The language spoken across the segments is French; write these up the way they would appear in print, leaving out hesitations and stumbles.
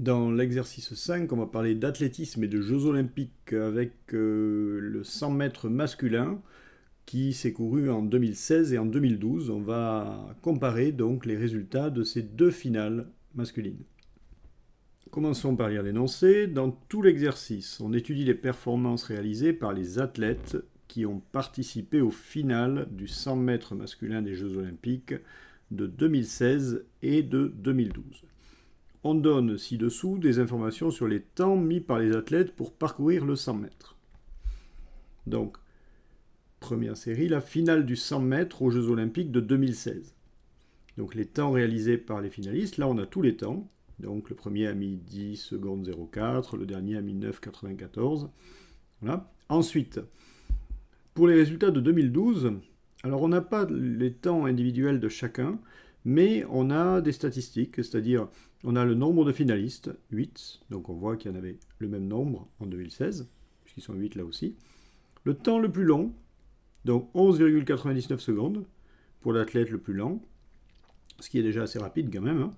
Dans l'exercice 5, on va parler d'athlétisme et de Jeux olympiques avec le 100 mètres masculin qui s'est couru en 2016 et en 2012. On va comparer donc les résultats de ces deux finales masculines. Commençons par lire l'énoncé. Dans tout l'exercice, on étudie les performances réalisées par les athlètes qui ont participé aux finales du 100 mètres masculin des Jeux olympiques de 2016 et de 2012. On donne ci-dessous des informations sur les temps mis par les athlètes pour parcourir le 100 mètres. Donc, première série, la finale du 100 mètres aux Jeux olympiques de 2016. Donc les temps réalisés par les finalistes, là on a tous les temps. Donc le premier a mis 10 secondes 04, le dernier a mis 9,94. Voilà. Ensuite, pour les résultats de 2012, alors on n'a pas les temps individuels de chacun, mais on a des statistiques, c'est-à-dire on a le nombre de finalistes, 8, donc on voit qu'il y en avait le même nombre en 2016, puisqu'ils sont 8 là aussi. Le temps le plus long, donc 11,99 secondes pour l'athlète le plus lent, ce qui est déjà assez rapide quand même. Hein.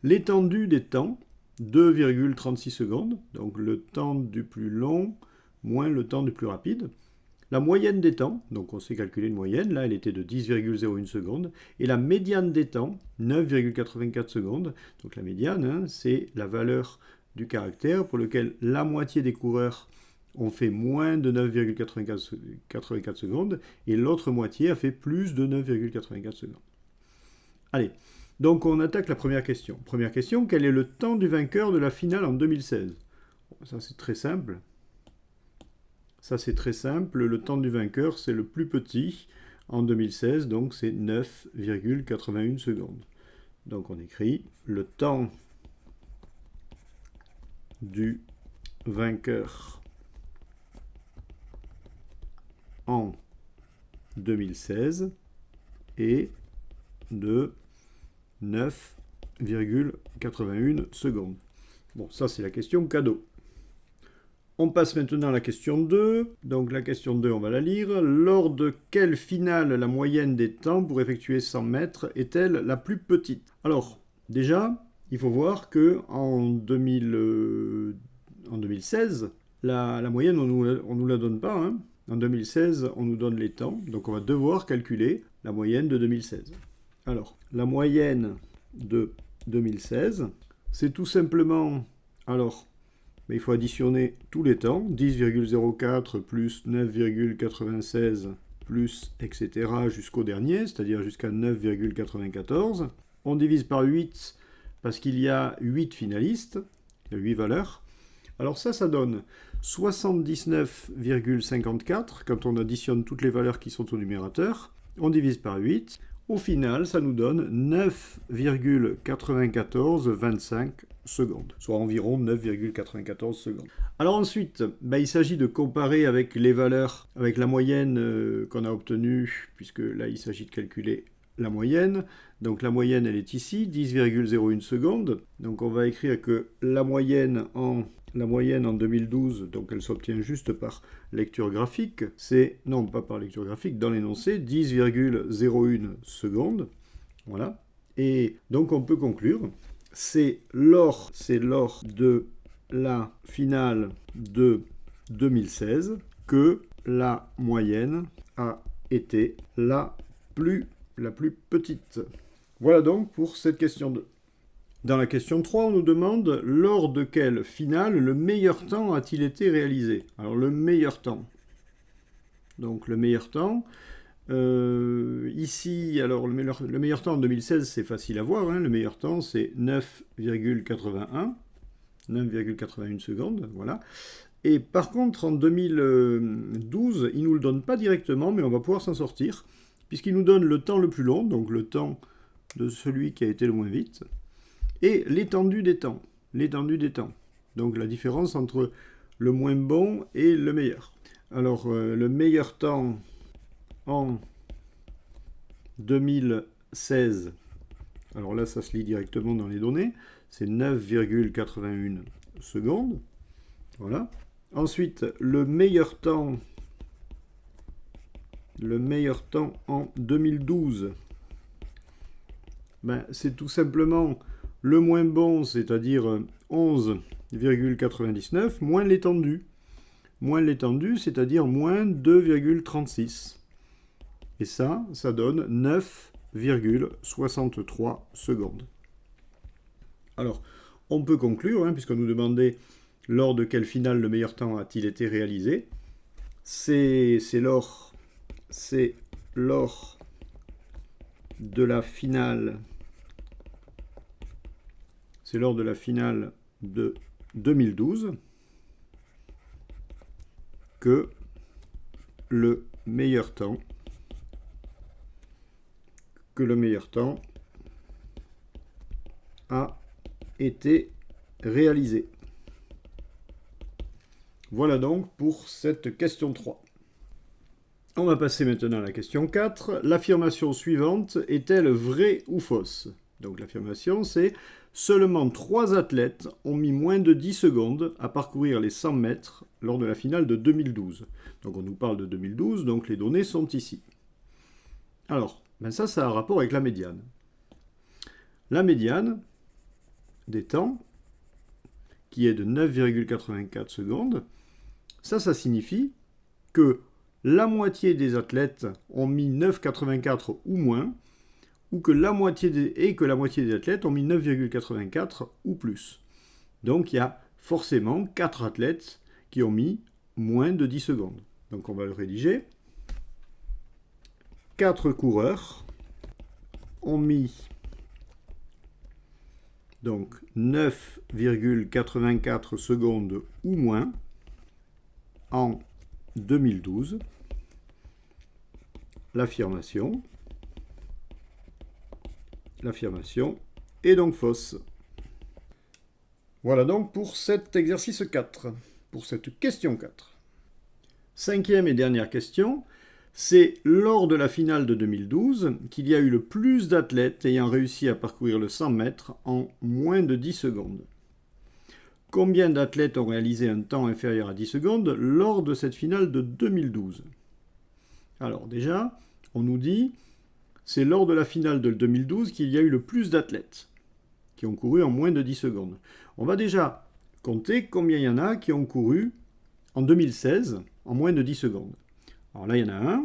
L'étendue des temps, 2,36 secondes, donc le temps du plus long moins le temps du plus rapide. La moyenne des temps, donc on sait calculer une moyenne, là elle était de 10,01 secondes, et la médiane des temps, 9,84 secondes. Donc la médiane, hein, c'est la valeur du caractère pour lequel la moitié des coureurs ont fait moins de 9,84 secondes, et l'autre moitié a fait plus de 9,84 secondes. Allez, donc on attaque la première question. Première question, quel est le temps du vainqueur de la finale en 2016 ? Ça c'est très simple. Ça, c'est très simple. Le temps du vainqueur, c'est le plus petit en 2016, donc c'est 9,81 secondes. Donc on écrit le temps du vainqueur en 2016 est de 9,81 secondes. Bon, ça, c'est la question cadeau. On passe maintenant à la question 2. Donc la question 2, on va la lire. Lors de quelle finale la moyenne des temps pour effectuer 100 mètres est-elle la plus petite ? Alors, déjà, il faut voir qu'en 2016, la moyenne, on nous la donne pas. Hein. En 2016, on nous donne les temps. Donc on va devoir calculer la moyenne de 2016. Alors, la moyenne de 2016, c'est tout simplement... Alors, mais il faut additionner tous les temps, 10,04 plus 9,96 plus etc. jusqu'au dernier, c'est-à-dire jusqu'à 9,94. On divise par 8 parce qu'il y a 8 finalistes, il y a 8 valeurs. Alors ça donne 79,54 quand on additionne toutes les valeurs qui sont au numérateur. On divise par 8. Au final, ça nous donne 9,9425 secondes, soit environ 9,94 secondes. Alors ensuite, il s'agit de comparer avec les valeurs, avec la moyenne qu'on a obtenue, puisque là, il s'agit de calculer la moyenne. Donc la moyenne, elle est ici, 10,01 secondes. Donc on va écrire que la moyenne en 2012, donc elle s'obtient juste par lecture graphique, c'est, non pas par lecture graphique, dans l'énoncé, 10,01 secondes. Voilà. Et donc on peut conclure, c'est lors de la finale de 2016 que la moyenne a été la plus petite. Voilà donc pour cette question 2. Dans la question 3, on nous demande lors de quelle finale le meilleur temps a-t-il été réalisé ? Alors le meilleur temps. Donc le meilleur temps. Ici, alors le meilleur temps en 2016, c'est facile à voir. Hein, le meilleur temps, c'est 9,81 secondes. Voilà. Et par contre, en 2012, il ne nous le donne pas directement, mais on va pouvoir s'en sortir, puisqu'il nous donne le temps le plus long, donc le temps de celui qui a été le moins vite, et l'étendue des temps. Donc la différence entre le moins bon et le meilleur. Alors le meilleur temps en 2016, alors là ça se lit directement dans les données, c'est 9,81 secondes. Voilà. Ensuite, le meilleur temps en 2012, c'est tout simplement le moins bon, c'est-à-dire 11,99, moins l'étendue. Moins l'étendue, c'est-à-dire moins 2,36. Et ça donne 9,63 secondes. Alors, on peut conclure, puisqu'on nous demandait lors de quelle finale le meilleur temps a-t-il été réalisé. C'est lors de la finale. C'est lors de la finale de 2012 que le meilleur temps a été réalisé. Voilà donc pour cette question 3. On va passer maintenant à la question 4. L'affirmation suivante est-elle vraie ou fausse? Donc l'affirmation c'est « Seulement 3 athlètes ont mis moins de 10 secondes à parcourir les 100 mètres lors de la finale de 2012. » Donc on nous parle de 2012, donc les données sont ici. Alors, ça a un rapport avec la médiane. La médiane des temps, qui est de 9,84 secondes, ça signifie que la moitié des athlètes ont mis 9,84 ou moins, ou que la moitié des athlètes ont mis 9,84 ou plus. Donc il y a forcément 4 athlètes qui ont mis moins de 10 secondes. Donc on va le rédiger. 4 coureurs ont mis donc 9,84 secondes ou moins en 2012. L'affirmation est donc fausse. Voilà donc pour cet exercice 4, pour cette question 4. Cinquième et dernière question, c'est lors de la finale de 2012 qu'il y a eu le plus d'athlètes ayant réussi à parcourir le 100 mètres en moins de 10 secondes. Combien d'athlètes ont réalisé un temps inférieur à 10 secondes lors de cette finale de 2012? Alors déjà, on nous dit, c'est lors de la finale de 2012 qu'il y a eu le plus d'athlètes qui ont couru en moins de 10 secondes. On va déjà compter combien il y en a qui ont couru en 2016 en moins de 10 secondes. Alors là, il y en a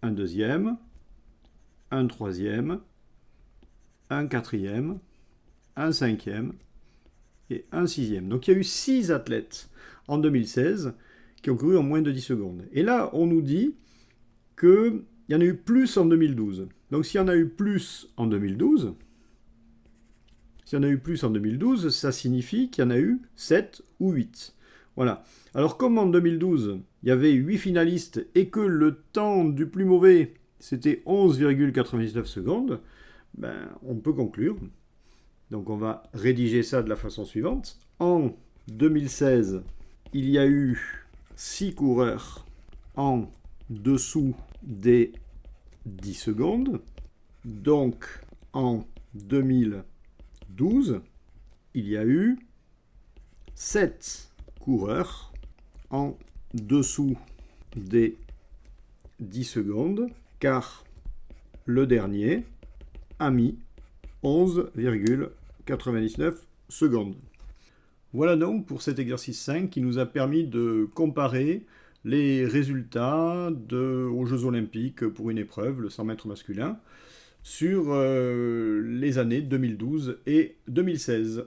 un deuxième, un troisième, un quatrième, un cinquième et un sixième. Donc il y a eu 6 athlètes en 2016 qui ont couru en moins de 10 secondes. Et là, on nous dit qu'il y en a eu plus en 2012. Donc s'il y en a eu plus en 2012, ça signifie qu'il y en a eu 7 ou 8. Voilà. Alors comme en 2012, il y avait 8 finalistes et que le temps du plus mauvais, c'était 11,99 secondes, on peut conclure. Donc on va rédiger ça de la façon suivante. En 2016, il y a eu 6 coureurs en dessous des 10 secondes. Donc en 2012, il y a eu 7 coureurs en dessous des 10 secondes, car le dernier a mis 11,99 secondes. Voilà donc pour cet exercice 5 qui nous a permis de comparer les résultats aux Jeux Olympiques pour une épreuve, le 100 mètres masculin, sur les années 2012 et 2016.